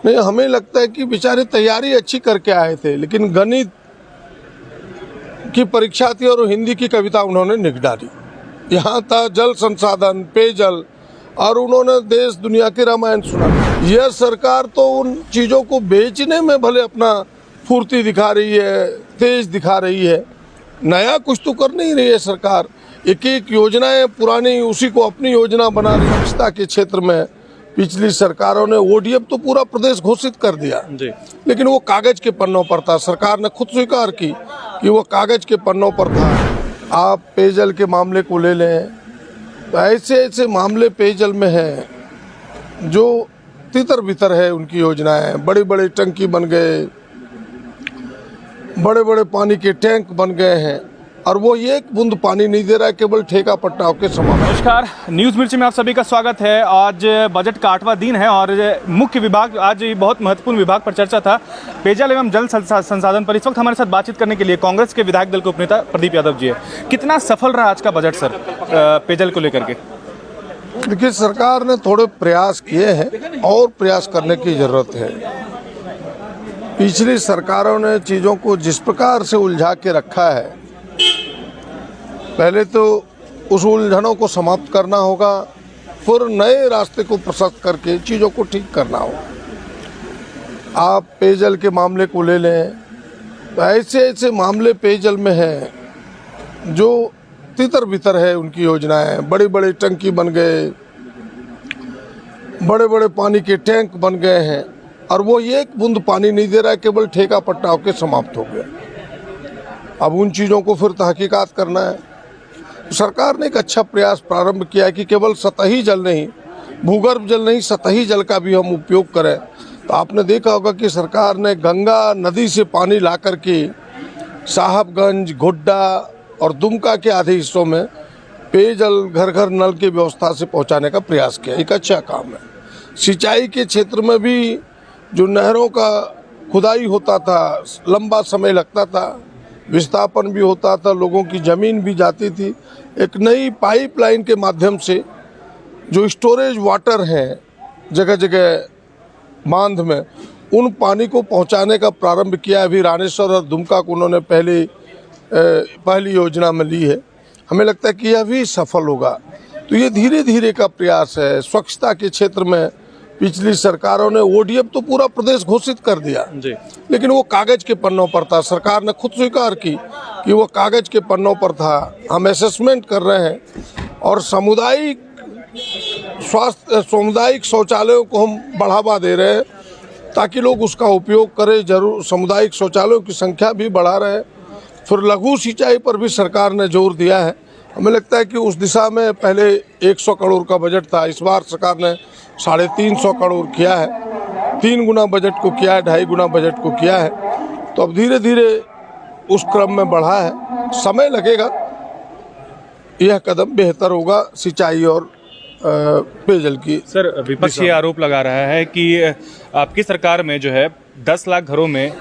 नहीं, हमें लगता है कि बेचारे तैयारी अच्छी करके आए थे, लेकिन गणित की परीक्षा थी और हिंदी की कविता उन्होंने लिख डाली। यहाँ था जल संसाधन, पेयजल, और उन्होंने देश दुनिया की रामायण सुना। यह सरकार तो उन चीज़ों को बेचने में भले अपना फुर्ती दिखा रही है, तेज दिखा रही है, नया कुछ तो कर नहीं रही है सरकार। एक एक योजनाएं पुरानी उसी को अपनी योजना बना रही है। स्वच्छता के क्षेत्र में पिछली सरकारों ने ओडीएफ तो पूरा प्रदेश घोषित कर दिया जी, लेकिन वो कागज के पन्नों पर था। सरकार ने खुद स्वीकार की कि वो कागज के पन्नों पर था। आप पेयजल के मामले को ले लें तो ऐसे ऐसे मामले पेयजल में हैं जो तितर बितर है उनकी योजनाएं। बड़े बड़े टंकी बन गए, बड़े बड़े पानी के टैंक बन गए हैं, और वो एक बूंद पानी नहीं दे रहा है, केवल ठेका पट्टा होकर समाप्त। नमस्कार, न्यूज़ मिर्ची में आप सभी का स्वागत है। आज बजट का 8वां दिन है और मुख्य विभाग, आज बहुत महत्वपूर्ण विभाग पर चर्चा था, पेयजल एवं जल संसाधन पर। इस वक्त हमारे साथ बातचीत करने के लिए कांग्रेस के विधायक दल के उपनेता प्रदीप यादव जी है। कितना सफल रहा आज का बजट सर पेयजल को लेकर के? देखिए, सरकार ने थोड़े प्रयास किए हैं और प्रयास करने की जरूरत है। पिछली सरकारों ने चीज़ों को जिस प्रकार से उलझा के रखा है, पहले तो उस उलझनों को समाप्त करना होगा, फिर नए रास्ते को प्रशस्त करके चीज़ों को ठीक करना होगा। आप पेयजल के मामले को ले लें तो ऐसे ऐसे मामले पेयजल में हैं जो तितर बितर है उनकी योजनाएं। बड़े बड़े टंकी बन गए, बड़े बड़े पानी के टैंक बन गए हैं, और वो एक बूंद पानी नहीं दे रहा है, केवल ठेका पट्टा होकर समाप्त हो गया। अब उन चीज़ों को फिर तहकीकात करना है। सरकार ने एक अच्छा प्रयास प्रारंभ किया है कि केवल सतही जल नहीं, भूगर्भ जल नहीं, सतही जल का भी हम उपयोग करें। तो आपने देखा होगा कि सरकार ने गंगा नदी से पानी ला करके साहबगंज, गोड्डा और दुमका के आधे हिस्सों में पेयजल घर घर नल की व्यवस्था से पहुंचाने का प्रयास किया। एक अच्छा काम है। सिंचाई के क्षेत्र में भी जो नहरों का खुदाई होता था, लंबा समय लगता था, विस्थापन भी होता था, लोगों की ज़मीन भी जाती थी, एक नई पाइपलाइन के माध्यम से जो स्टोरेज वाटर हैं जगह जगह बांध में, उन पानी को पहुंचाने का प्रारंभ किया। अभी रानेश्वर और दुमका को उन्होंने पहली योजना में ली है। हमें लगता है कि यह भी सफल होगा। तो ये धीरे धीरे का प्रयास है। स्वच्छता के क्षेत्र में पिछली सरकारों ने ओडीएफ तो पूरा प्रदेश घोषित कर दिया जी, लेकिन वो कागज के पन्नों पर था। सरकार ने खुद स्वीकार की कि वो कागज के पन्नों पर था। हम असेसमेंट कर रहे हैं और सामुदायिक शौचालयों को हम बढ़ावा दे रहे हैं ताकि लोग उसका उपयोग करें। जरूर सामुदायिक शौचालयों की संख्या भी बढ़ा रहे हैं। फिर लघु सिंचाई पर भी सरकार ने जोर दिया है। हमें लगता है कि उस दिशा में पहले 100 करोड़ का बजट था, इस बार सरकार ने 350 करोड़ किया है। 3 गुना बजट को किया है, 2.5 गुना बजट को किया है। तो अब धीरे धीरे उस क्रम में बढ़ा है। समय लगेगा, यह कदम बेहतर होगा सिंचाई और पेयजल की। सर, विपक्ष ये आरोप लगा रहा है कि आपकी सरकार में जो है 10 लाख घरों में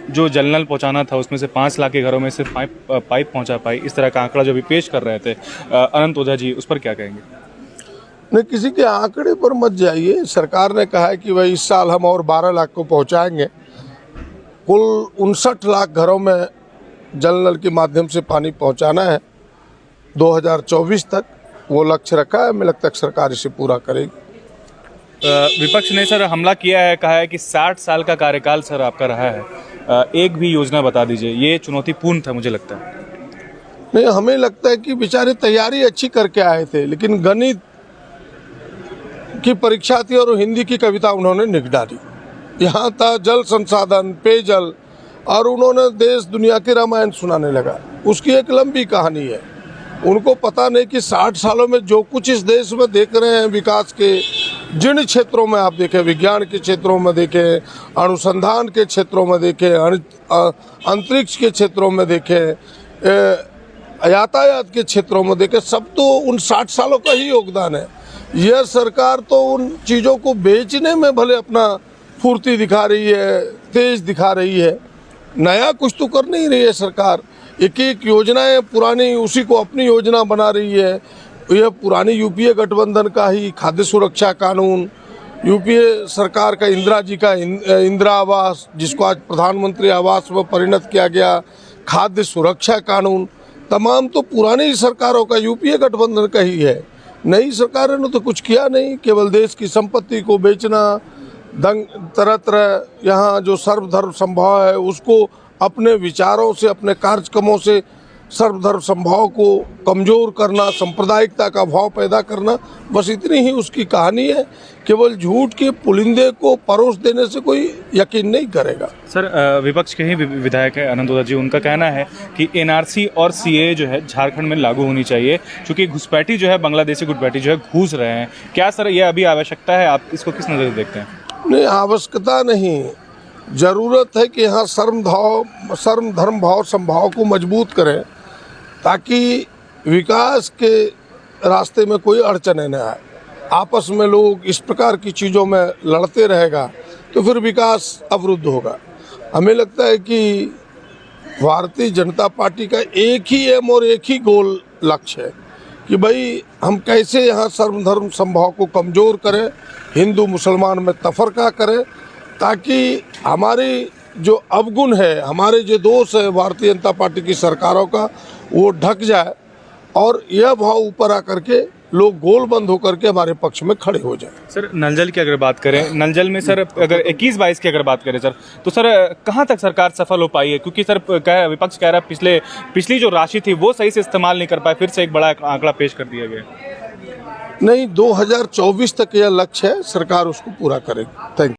जो जल नल पहुँचाना था, उसमें से 5 लाख के घरों में सिर्फ पाइप पहुँचा पाई। इस तरह का आंकड़ा जो भी पेश कर रहे थे अनंत ओझा जी, उस पर क्या कहेंगे? नहीं, किसी के आंकड़े पर मत जाइए। सरकार ने कहा है कि भाई इस साल हम और 12 लाख को पहुंचाएंगे। कुल 59 लाख घरों में जल नल के माध्यम से पानी पहुंचाना है 2024 तक, वो लक्ष्य रखा है। हमें लगता है सरकार इसे पूरा करेगी। विपक्ष ने सर हमला किया है, कहा है कि 60 साल का कार्यकाल सर आपका रहा है, एक भी योजना बता दीजिए। ये चुनौतीपूर्ण था मुझे लगता है। नहीं, हमें लगता है कि बेचारे तैयारी अच्छी करके आए थे, लेकिन गणित की परीक्षा थी और हिंदी की कविता उन्होंने लिख डाली। यहाँ था जल संसाधन, पेयजल, और उन्होंने देश दुनिया की रामायण सुनाने लगा। उसकी एक लंबी कहानी है। उनको पता नहीं कि 60 सालों में जो कुछ इस देश में देख रहे हैं विकास के जिन क्षेत्रों में आप देखें, विज्ञान के क्षेत्रों में देखें, अनुसंधान के क्षेत्रों में देखें, अंतरिक्ष के क्षेत्रों में देखें, यातायात के क्षेत्रों में देखें, सब तो उन 60 सालों का ही योगदान है। यह सरकार तो उन चीज़ों को बेचने में भले अपना फुर्ती दिखा रही है, तेज दिखा रही है, नया कुछ तो कर नहीं रही है सरकार। एक एक योजनाएं पुरानी उसी को अपनी योजना बना रही है। यह पुरानी यूपीए गठबंधन का ही खाद्य सुरक्षा कानून, यूपीए सरकार का इंदिरा जी का इंदिरा आवास, जिसको आज प्रधानमंत्री आवास में परिणत किया गया, खाद्य सुरक्षा कानून, तमाम तो पुरानी सरकारों का, यूपीए गठबंधन का ही है। नई सरकारों ने तो कुछ किया नहीं, केवल देश की संपत्ति को बेचना, तरह तरह यहाँ जो सर्वधर्म संभाव है उसको अपने विचारों से, अपने कार्यक्रमों से सर्वधर्म संभाव को कमजोर करना, सांप्रदायिकता का भाव पैदा करना, बस इतनी ही उसकी कहानी है। केवल झूठ के पुलिंदे को परोस देने से कोई यकीन नहीं करेगा। सर, विपक्ष के ही विधायक है अनंत ओझा जी, उनका कहना है कि एनआरसी और सीए जो है झारखंड में लागू होनी चाहिए, क्योंकि घुसपैठी जो है, बांग्लादेशी घुसपैठी जो है घुस रहे हैं। क्या सर ये अभी आवश्यकता है? आप इसको किस नज़र से देखते हैं? नहीं, आवश्यकता नहीं, जरूरत है कि यहाँ सर्व धर्म भाव संभाव को मजबूत करें, ताकि विकास के रास्ते में कोई अड़चने न आए। आपस में लोग इस प्रकार की चीज़ों में लड़ते रहेगा तो फिर विकास अवरुद्ध होगा। हमें लगता है कि भारतीय जनता पार्टी का एक ही एम और एक ही गोल लक्ष्य है कि भाई हम कैसे यहाँ सर्वधर्म संभाव को कमज़ोर करें, हिंदू मुसलमान में तफरका करें, ताकि हमारी जो अवगुण है, हमारे जो दोष है भारतीय जनता पार्टी की सरकारों का, वो ढक जाए और यह भाव ऊपर आकर के लोग गोल बंद होकर के हमारे पक्ष में खड़े हो जाए। सर, नलजल की अगर बात करें, नलजल में सर अगर 21-22 की अगर बात करें सर, तो सर कहाँ तक सरकार सफल हो पाई है? क्योंकि सर विपक्ष कह रहा है पिछली जो राशि थी वो सही से इस्तेमाल नहीं कर पाए, फिर से एक बड़ा आंकड़ा पेश कर दिया गया। नहीं, 2024 तक यह लक्ष्य है, सरकार उसको पूरा करेगी। Thank you.